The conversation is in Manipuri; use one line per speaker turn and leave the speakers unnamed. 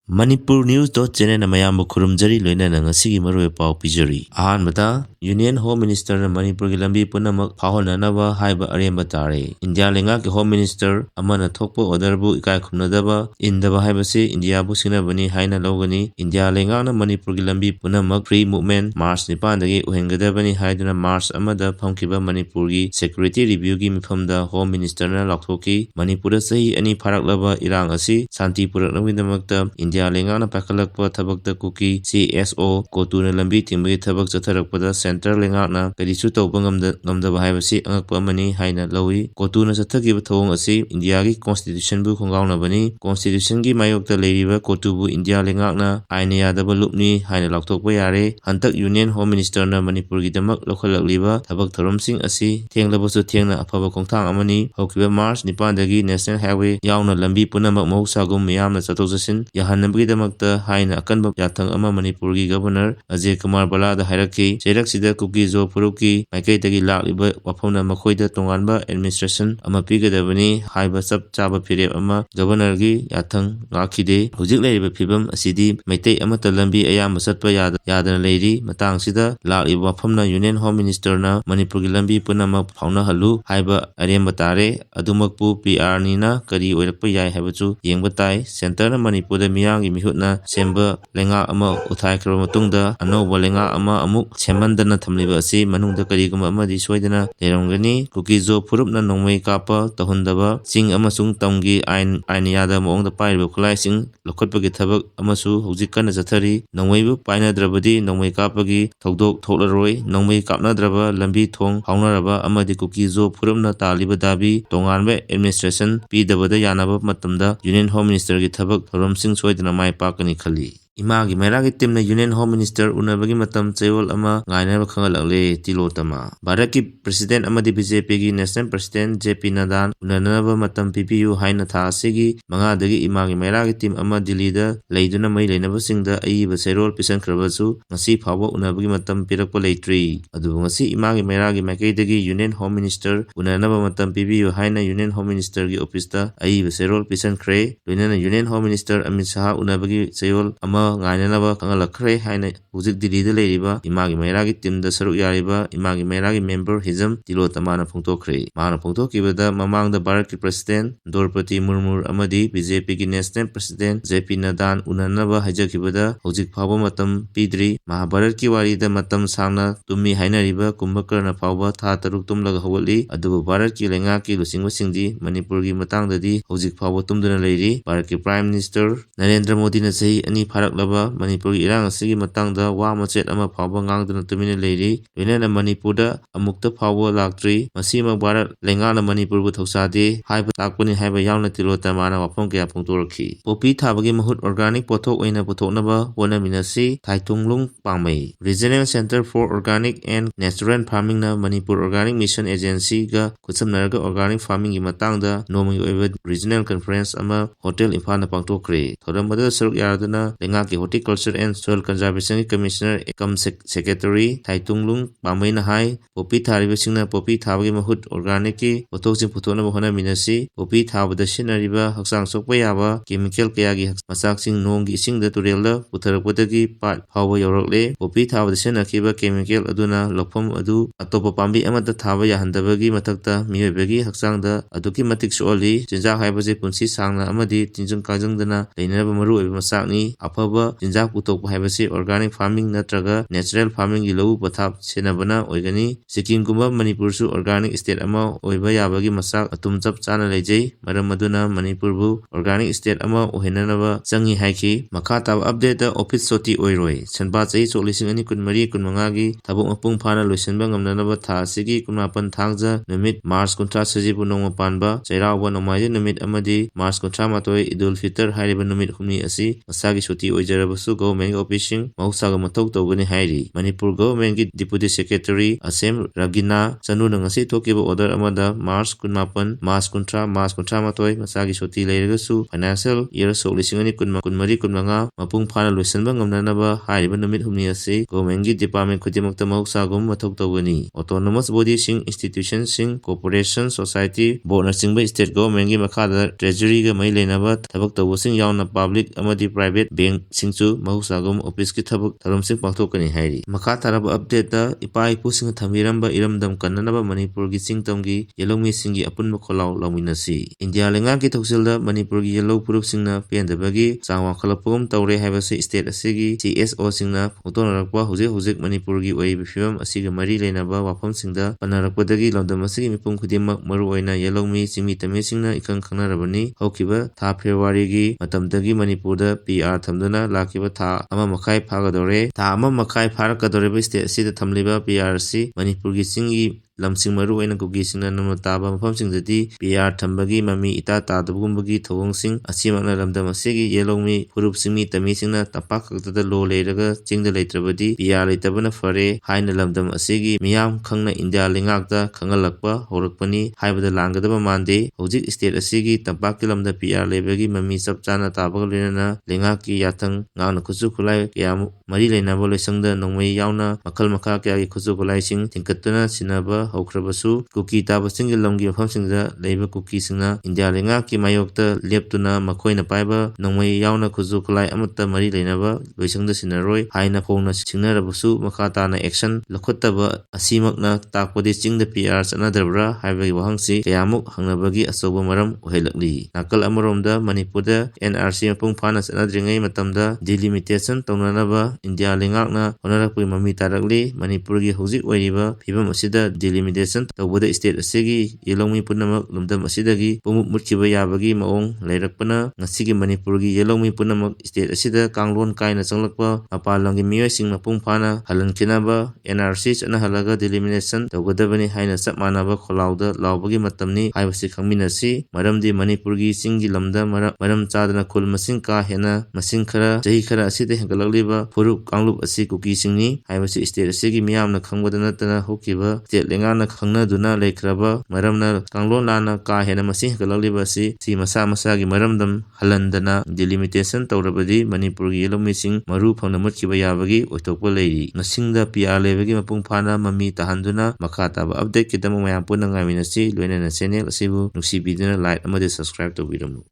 Manipur News channel mayambu khurumjari loinana ngasigi maroi pau pijari. Ahanbada Union Home Minister na Manipur gi lambi punamak phahonanaba haiba aremba tare. India lenga ki Home Minister amana thokpa order bu ikai khumnadaba indaba haibase India bu sinabani haina logani. India lenga na Manipur gi lambi punamak free movement March nipan dagi uhengadabani haiduna March amada phamkiba Manipur gi security review gi mifamda Home Minister na lakthoki. Manipur sahi ani pharaklaba irang asi santi puraknawidamakta India lenga na pakalakpa thabakta kuki CSO kotuna lambi timbagi thabak chatharakpada center lenga na kadisu tawpa ngamdaba haibasi angakpa amani haina lawi. Kotuna chathakiba thawong asi India gi constitution bu khongawnabani. Constitution gi mayokta leiriba kotubu India lenga na aina yadaba lupni haina lakthokpa yare. Hantak Union Home Minister na Manipur gi damak lokhalakliba thabak tharamsing asi thenglabasu thengna afaba khongthang amani. Hokiba March nipandagi National Highway yauna lambi punamak mahusagum miyamna chathok chasin yahannabagidamakta haina akanba yathang ama Manipur gi Governor Ajay Kumar Balada hairaki. Cheraksida kuki zo puruki maikaitagi lakliba wafamna makhoida tonganba administration ama pigadabani haiba chap chaba phirep ama Governor gi yathang ngakhide. Hujik leiriba phibam asidi maitai amata lambi ayamba chatpa yadana leiri. Matangsida lakliba wafamna Union Home Minister na Manipur gi lambi punamak phaunahallu haiba aremba tare. Adumakpu PR nina kari oirakpa yai haibachu yengba tai. Center na Manipur da miyamgi mihutna semba lenga ama uthaikraba matungda anoba lenga ama amuk semandana thamliba asi manungda kariguma amadi soidana leirongani. Kuki zo phurupna nongmai kapa tahundaba sing amasung tamgi aina yada maongda pairiba khulaising lokhotpagi thabak amasu hojik kana chathari. Nongmaibu painadrabadi nongmai kapagi thokdok thoklaroi. Nongmai kapnadraba lambi thong haunaraba amadi kuki zo phurupna taliba dabi tonganba administration pidabada yanaba matamda Union Home Minister gi thabak thoramsing soidana mai pakani khali. Imagi mairagi timna Union Home Minister unabagi matam chayol ama ngainaba khangalakle tilotama. Bharat ki President amadi BJP gi National President JP Nadal unanaba matam PPU haina tha asigi mangadagi imagi mairagi tim ama Delhi da leiduna mai leinaba singda aiba serol pisankhrabasu ngasi phawba unabagi matam pirakpa leitri. Adu ngasi imagi mairagi makaidagi Union Home Minister unanaba matam PPU haina Union Home Minister gi office da aiba serol pisankhre. Loinana Union Home Minister Amit Shah unabagi chayol ama ngainanaba khangalakre haina hujik Delhi da leiriba imagi mairagi timda saruk yariba imagi mairagi member Hizam Tilotamana phongtokre. Mana phongtokibada mamangda Bharat ki President Draupadi Murmu amadi BJP ki National President JP Nadal unanaba haijakibada hujik phawba matam pidri. Mahabharat ki warida matam sangna tummi hainariba Kumbhakarna phawba tha taruk tumlaga hawatli. Adubu Bharat ki lenga ki lusingba singdi Manipur gi matangdadi hujik phawba tumduna leiri. Bharat ki Prime Minister Narendra Modi na sahi ani pharaklaba Manipur gi irang asigi matangda wa machet ama phawba ngangduna tumina leiri. Loinana Manipur da amukta phawba laktri. Masima Bharat lenga na Manipur bu thoksade haiba takpani haiba yauna Tilotamana wafam kaya phongtorakhi. Popi thabagi mahut organic pothok oina puthoknaba honaminasi Thaitunglung pangmai. Regional Center for Organic and Natural Farming na Manipur Organic Mission Agency ga khutsamnaraga organic farming gi matangda nomagi oiba regional conference ama Hotel Imphal na pangtokre. Thoramada saruk yaraduna lenga ki Horticulture and Soil Conservation Commissioner Ekam Secretary Thaitunglung pangmai na hai popi tharibasingna popi thabagi mahut organic ki pothokjing puthoknaba honaminasi. Popi thabada sinariba haksang sokpa yaba chemical kayagi masaksing nonggi isingda turelda putharakpadagi pat phawba yorakle. Popi thabada sinakiba chemical aduna lokpham adu atopa pambi amata thaba yahandabagi mathakta miyoibagi haksangda aduki matik soali. Chinjak haibase punsi sangna amadi tinjung kangjangdana leinaraba maru oiba masakni. Afaba chinjak putokpa haibase organic farming natraga natural farming gi lawu pathap senabana oigani. Sikkim gumba Manipur su organic state ama oiba yabagi masak atum chap chana leijai. Maram aduna Manipur bu organic state ama ohenanaba changi haiki. Makha tab update da office soti oiroi. Sanba chai choklising ani kunmari kunmanga gi thabuk mapung phana loisanba ngamnanaba tha asigi kunmapan thangja numit March kuntra sajibu nongma panba chairauba nomaije numit amadi March kuntra matoi Idul Fitr hairiba numit humni asi masagi soti ꯑꯣꯏꯖꯔꯕꯁꯨ ꯒꯣꯚꯔꯟꯃꯦꯟꯠꯀꯤ ꯑꯣꯐꯤꯁꯁꯤꯡ ꯃꯍꯧꯁꯥꯒ ꯃꯊꯧ ꯇꯧꯒꯅꯤ ꯍꯥꯏꯔꯤ꯫ ꯃꯅꯤꯄꯨꯔ ꯒꯣꯚꯔꯟꯃꯦꯟꯠꯀꯤ ꯗꯤꯄꯨꯇꯤ ꯁꯦꯀ꯭ꯔꯦꯇꯔꯤ ꯑꯁꯦꯝ ꯔꯥꯒꯤꯅꯥ ꯆꯅꯨꯅ ꯉꯁꯤ ꯊꯣꯛꯈꯤꯕ ꯑꯣꯔꯗꯔ ꯑꯃꯗ ꯃꯥꯔꯆ 17, ꯃꯥꯔꯆ 30, ꯃꯥꯔꯆ 38 ꯃꯆꯥꯒꯤ ꯁꯨꯇꯤ ꯂꯩꯔꯒꯁꯨ ꯐꯥꯏꯅꯥꯟꯁꯤꯌꯦꯜ ꯏꯌꯔ ꯁꯣꯛ 2024-25 ꯃꯄꯨꯡ ꯐꯥꯅ ꯂꯣꯏꯁꯤꯟꯕ ꯉꯝꯅꯅꯕ ꯍꯥꯏꯔꯤꯕ ꯅꯨꯃꯤꯠ ꯍꯨꯝꯅꯤ ꯑꯁꯤ ꯒꯣꯚꯔꯟꯃꯦꯟꯠꯀꯤ ꯗꯤꯄꯥꯔꯠꯃꯦꯟꯠ ꯈꯨꯗꯤꯡꯃꯛꯇ ꯃꯍꯧꯁꯥꯒꯨꯝ ꯃꯊꯧ ꯇꯧꯒꯅꯤ꯫ ꯑꯣꯇꯣꯅꯣꯃꯁ ꯕꯣꯗꯤꯁꯤꯡ, ꯏꯟꯁꯇꯤꯇ꯭ꯌꯨꯁꯟꯁꯤꯡ, ꯀꯣꯔꯄꯣꯔꯦꯁꯟ, ꯁꯣꯁꯥꯏꯇꯤ ꯕꯣꯔꯗꯅꯆꯤꯡꯕ ꯁ꯭ꯇꯦꯠ ꯒꯣꯚꯔꯟꯃꯦꯟꯠꯀꯤ ꯃꯈꯥꯗ ꯇ꯭ꯔꯦꯖꯔꯤꯒ ꯃꯔꯤ ꯂꯩꯅꯕ ꯊꯕꯛ ꯇꯧꯕꯁꯤꯡ ꯌꯥꯎꯅ ꯄꯕ꯭ꯂꯤꯛ ꯑꯃꯗꯤ ꯄ꯭ꯔꯥꯏꯚꯦꯠ ꯕꯦꯡꯛꯁꯤꯡꯁꯨ ꯃꯍꯧꯁꯥꯒꯨꯝ ꯑꯣꯐꯤꯁꯀꯤ ꯊꯕꯛ ꯊꯧꯔꯝꯁꯤꯡ ꯄꯥꯡꯊꯣꯛꯀꯅꯤ ꯍꯥꯏꯔꯤ꯫ ꯃꯈꯥ ꯇꯥꯔꯕ ꯑꯞꯗꯦꯠꯇ ꯏꯄꯥ-ꯏꯄꯨꯁꯤꯡꯅ ꯊꯝꯕꯤꯔꯝꯕ ꯏꯔꯝꯗꯝ ꯀꯟꯅꯅꯕ ꯃꯅꯤꯄꯨꯔꯒꯤ ꯆꯤꯡꯇꯝꯒꯤ ꯌꯦꯜꯂꯧꯃꯤꯁꯤꯡꯒꯤ ꯑꯄꯨꯟꯕ ꯈꯣꯜꯂꯥꯎ ꯂꯧꯃꯤꯟꯅꯁꯤ꯫ ꯏꯟꯗꯤꯌꯥ ꯂꯩꯉꯥꯛꯀꯤ ꯊꯧꯁꯤꯜꯗ ꯃꯅꯤꯄꯨꯔꯒꯤ ꯌꯦꯜꯂꯧ ꯐꯨꯔꯨꯞꯁꯤꯡꯅ ꯄꯦꯟꯗꯕꯒꯤ ꯆꯥꯡ ꯋꯥꯡꯈꯠꯂꯛꯄꯒꯨꯝ ꯇꯧꯔꯦ ꯍꯥꯏꯕꯁꯤ ꯁ꯭ꯇꯦꯠ ꯑꯁꯤꯒꯤ ꯁꯤ.ꯑꯦꯁ.ꯑꯣꯁꯤꯡꯅ ꯐꯣꯡꯗꯣꯛꯅꯔꯛꯄ ꯍꯧꯖꯤꯛ ꯃꯅꯤꯄꯨꯔꯒꯤ ꯑꯣꯏꯔꯤꯕ ꯐꯤꯚꯝ ꯑꯁꯤꯒ ꯃꯔꯤ ꯂꯩꯅꯕ ꯋꯥꯐꯝꯁꯤꯡꯗ ꯄꯟꯅꯔꯛꯄꯗꯒꯤ ꯂꯝꯗꯝ ꯑꯁꯤꯒꯤ ꯃꯤꯄꯨꯝ ꯈꯨꯗꯤꯡꯃꯛ ꯃꯔꯨꯑꯣꯏꯅ ꯌꯦꯜꯂꯧꯃꯤ, ꯆꯤꯡꯃꯤ ꯇꯝꯃꯤꯁꯤꯡꯅ ꯏꯈꯪ ꯈꯪꯅꯔꯕꯅꯤ꯫ ꯍꯧꯈꯤꯕ ꯊꯥ ꯐꯦꯕ꯭ꯔꯨꯋꯥꯔꯤꯒꯤ ꯃꯇꯝꯗꯒꯤ ꯃꯅꯤꯄꯨꯔꯗ ꯄꯤ.ꯑꯥꯔ ꯊꯝꯗꯨꯅ ꯂꯥꯛꯈꯤꯕ ꯊꯥ 1.5 ꯐꯥꯒꯗꯧꯔꯦ꯫ ꯊꯥ 1.5 ꯐꯥꯔꯛꯀꯗꯧꯔꯤꯕ ꯁ꯭ꯇꯦꯠ ꯑꯁꯤꯗ ꯊꯝꯂꯤꯕ ꯄꯤ.ꯑꯥꯔ ꯑꯁꯤ ꯃꯅꯤꯄꯨꯔꯒꯤ ꯆꯤꯡꯒꯤ ꯂꯝꯁꯤꯡ ꯃꯔꯨꯑꯣꯏꯅ ꯀꯨꯀꯤꯁꯤꯡꯅ ꯅꯝꯅ ꯇꯥꯕ ꯃꯐꯝꯁꯤꯡꯗꯗꯤ ꯄꯤ.ꯑꯥꯔ ꯊꯝꯕꯒꯤ ꯃꯃꯤ ꯏꯇꯥ ꯇꯥꯗꯕꯒꯨꯝꯕꯒꯤ ꯊꯧꯑꯣꯡꯁꯤꯡ ꯑꯁꯤꯃꯛꯅ ꯂꯝꯗꯝ ꯑꯁꯤꯒꯤ ꯌꯦꯜꯂꯧꯃꯤ ꯐꯨꯔꯨꯞ ꯆꯤꯡꯃꯤ ꯇꯝꯃꯤꯁꯤꯡꯅ ꯇꯝꯄꯥꯛ ꯈꯛꯇꯗ ꯂꯣ ꯂꯩꯔꯒ ꯆꯤꯡꯗ ꯂꯩꯇ꯭ꯔꯕꯗꯤ ꯄꯤ.ꯑꯥꯔ ꯂꯩꯇꯕꯅ ꯐꯔꯦ ꯍꯥꯏꯅ ꯂꯝꯗꯝ ꯑꯁꯤꯒꯤ ꯃꯤꯌꯥꯝ ꯈꯪꯅ ꯏꯟꯗꯤꯌꯥ ꯂꯩꯉꯥꯛꯇ ꯈꯪꯍꯜꯂꯛꯄ ꯍꯧꯔꯛꯄꯅꯤ ꯍꯥꯏꯕꯗ ꯂꯥꯟꯒꯗꯕ ꯃꯥꯟꯗꯦ꯫ ꯍꯧꯖꯤꯛ ꯁ꯭ꯇꯦꯠ ꯑꯁꯤꯒꯤ ꯇꯝꯄꯥꯛꯀꯤ ꯂꯝꯗ ꯄꯤ.ꯑꯥꯔ ꯂꯩꯕꯒꯤ ꯃꯃꯤ ꯆꯞ ꯆꯥꯅ ꯇꯥꯕꯒ ꯂꯣꯏꯅꯅ ꯂꯩꯉꯥꯛꯀꯤ ꯌꯥꯊꯪ ꯉꯥꯛꯅ ꯈꯨꯠꯁꯨ ꯈꯨꯠꯂꯥꯏ ꯀꯌꯥꯃꯨꯛ ꯃꯔꯤ ꯂꯩꯅꯕ ꯂꯣꯏꯁꯪꯗ ꯅꯣꯡꯃꯩ ꯌꯥꯎꯅ ꯃꯈꯜ ꯃꯈꯥ ꯀꯌꯥꯒꯤ ꯈꯨꯠꯁꯨ ꯈꯨꯠꯂꯥꯏꯁꯤꯡ ꯊꯤꯟꯒꯠꯇꯨꯅ ꯁꯤꯟꯅꯕ ꯍꯧꯈ꯭ꯔꯕꯁꯨ ꯀꯨꯀꯤ ꯇꯥꯕ ꯆꯤꯡꯒꯤ ꯂꯝꯒꯤ ꯃꯐꯝꯁꯤꯡꯗ ꯂꯩꯕ ꯀꯨꯀꯤꯁꯤꯡꯅ ꯏꯟꯗꯤꯌꯥ ꯂꯩꯉꯥꯛꯀꯤ ꯃꯥꯌꯣꯛꯇ ꯂꯦꯞꯇꯨꯅ ꯃꯈꯣꯏꯅ ꯄꯥꯏꯕ ꯅꯣꯡꯃꯩ ꯌꯥꯎꯅ ꯈꯨꯠꯁꯨ ꯈꯨꯠꯂꯥꯏ ꯑꯃꯠꯇ ꯃꯔꯤ ꯂꯩꯅꯕ ꯂꯣꯏꯁꯪꯗ ꯁꯤꯟꯅꯔꯣꯏ ꯍꯥꯏꯅ ꯐꯣꯡꯅ ꯁꯤꯡꯅꯔꯕꯁꯨ ꯃꯈꯥ ꯇꯥꯅ ꯑꯦꯛꯁꯟ ꯂꯧꯈꯠꯇꯕ ꯑꯁꯤꯃꯛꯅ ꯇꯥꯛꯄꯗꯤ ꯆꯤꯡꯗ ꯄꯤ.ꯑꯥꯔ ꯆꯠꯅꯗ꯭ꯔꯕ꯭ꯔꯥ ꯍꯥꯏꯕꯒꯤ ꯋꯥꯍꯪꯁꯤ ꯀꯌꯥꯃꯨꯛ ꯍꯪꯅꯕꯒꯤ ꯑꯆꯧꯕ ꯃꯔꯝ ꯑꯣꯏꯍꯜꯂꯛꯂꯤ꯫ ꯅꯥꯀꯜ ꯑꯃꯔꯣꯝꯗ ꯃꯅꯤꯄꯨꯔꯗ ꯑꯦꯟ.ꯑꯥꯔ.ꯁꯤ ꯃꯄꯨꯡ ꯐꯥꯅ ꯆꯠꯅꯗ꯭ꯔꯤꯉꯩ ꯃꯇꯝꯗ ꯗꯤꯂꯤꯃꯤꯇꯦꯁꯟ ꯇꯧꯅꯅꯕ ꯏꯟꯗꯤꯌꯥ ꯂꯩꯉꯥꯛꯅ ꯍꯣꯠꯅꯔꯛꯄꯒꯤ ꯃꯃꯤ ꯇꯥꯔꯛꯂꯤ꯫ ꯃꯅꯤꯄꯨꯔꯒꯤ ꯍꯧꯖꯤꯛ ꯑꯣꯏꯔꯤꯕ ꯐꯤꯚꯝ ꯑꯁꯤꯗ ꯗꯤꯂꯤꯃꯤꯇꯦꯁꯟ ꯇꯧꯕꯗ ꯁ꯭ꯇꯦꯠ ꯑꯁꯤꯒꯤ ꯌꯦꯜꯂꯧꯃꯤ ꯄꯨꯝꯅꯃꯛ ꯂꯝꯗꯝ ꯑꯁꯤꯗꯒꯤ ꯄꯨꯡꯃꯨꯠ ꯃꯨꯠꯈꯤꯕ ꯌꯥꯕꯒꯤ ꯃꯑꯣꯡ ꯂꯩꯔꯛꯄꯅ ꯉꯁꯤꯒꯤ ꯃꯅꯤꯄꯨꯔꯒꯤ ꯌꯦꯜꯂꯧꯃꯤ ꯄꯨꯝꯅꯃꯛ ꯁ꯭ꯇꯦꯠ ꯑꯁꯤꯗ ꯀꯥꯡꯂꯣꯟ ꯀꯥꯏꯅ ꯆꯪꯂꯛꯄ ꯃꯄꯥꯟ ꯂꯝꯒꯤ ꯃꯤꯑꯣꯏꯁꯤꯡ ꯃꯄꯨꯡ ꯐꯥꯅ ꯍꯜꯍꯟꯈꯤꯅꯕ ꯑꯦꯟ.ꯑꯥꯔ.ꯁꯤ ꯆꯠꯅꯍꯜꯂꯒ ꯗꯤꯂꯤꯃꯤꯇꯦꯁꯟ ꯇꯧꯒꯗꯕꯅꯤ ꯍꯥꯏꯅ ꯆꯞ ꯃꯥꯟꯅꯕ ꯈꯣꯜꯂꯥꯎꯗ ꯂꯥꯎꯕꯒꯤ ꯃꯇꯝꯅꯤ ꯍꯥꯏꯕꯁꯤ ꯈꯪꯃꯤꯟꯅꯁꯤ꯫ ꯃꯔꯝꯗꯤ ꯃꯅꯤꯄꯨꯔꯒꯤ ꯆꯤꯡꯒꯤ ꯂꯝꯗ ꯃꯔꯝ ꯆꯥꯗꯅ ꯈꯨꯜ ꯃꯁꯤꯡ ꯀꯥ ꯍꯦꯟꯅ ꯃꯁꯤꯡ ꯆꯍꯤ ꯈꯔ ꯑꯁꯤꯗ ꯍꯦꯟꯒꯠꯂꯛꯂꯤꯕ ꯐꯨꯔꯨꯞ ꯀꯥꯡꯂꯨꯞ ꯑꯁꯤ ꯀꯨꯀꯤꯁꯤꯡꯅꯤ ꯍꯥꯏꯕꯁꯤ ꯁ꯭ꯇꯦꯠ ꯑꯁꯤꯒꯤ ꯃꯤꯌꯥꯝꯅ ꯈꯪꯕꯗ ꯅꯠꯇꯅ ꯍꯧꯈꯤꯕ ꯁ꯭ꯇꯦꯠ ꯂꯩꯉꯥꯛꯅ ꯈꯪꯅꯗꯨꯅ ꯂꯩꯈ꯭ꯔꯕ ꯃꯔꯝꯅ ꯀꯥꯡꯂꯣꯟ ꯂꯥꯟꯅ ꯀꯥ ꯍꯦꯟꯅ ꯃꯁꯤꯡ ꯍꯦꯟꯒꯠꯂꯛꯂꯤꯕ ꯑꯁꯤ ꯃꯁꯥ ꯃꯁꯥꯒꯤ ꯃꯔꯝꯗꯝ ꯍꯜꯍꯟꯗꯅ ꯗꯤꯂꯤꯃꯤꯇꯦꯁꯟ ꯇꯧꯔꯕꯗꯤ ꯃꯅꯤꯄꯨꯔꯒꯤ ꯌꯦꯜꯂꯧꯃꯤꯁꯤꯡ ꯃꯔꯨ ꯐꯪꯅ ꯃꯨꯠꯈꯤꯕ ꯌꯥꯕꯒꯤ ꯑꯣꯏꯊꯣꯛꯄ ꯂꯩꯔꯤ꯫ ꯃꯁꯤꯡꯗ ꯄꯤ.ꯑꯥꯔ ꯂꯩꯕꯒꯤ ꯃꯄꯨꯡ ꯐꯥꯅ ꯃꯃꯤ ꯇꯥꯍꯟꯗꯨꯅ ꯃꯈꯥ ꯇꯥꯕ ꯑꯞꯗꯦꯠꯀꯤꯗꯃꯛ ꯃꯌꯥꯝ ꯄꯨꯟꯅ ꯉꯥꯏꯃꯤꯟꯅꯁꯤ꯫ ꯂꯣꯏꯅꯅ ꯆꯦꯅꯦꯜ ꯑꯁꯤꯕꯨ ꯅꯨꯡꯁꯤꯕꯤꯗꯨꯅ ꯂꯥꯏꯛ ꯑꯃꯗꯤ ꯁꯕꯁꯀ꯭ꯔꯥꯏꯕ ꯇꯧꯕꯤꯔꯝꯃꯨ꯫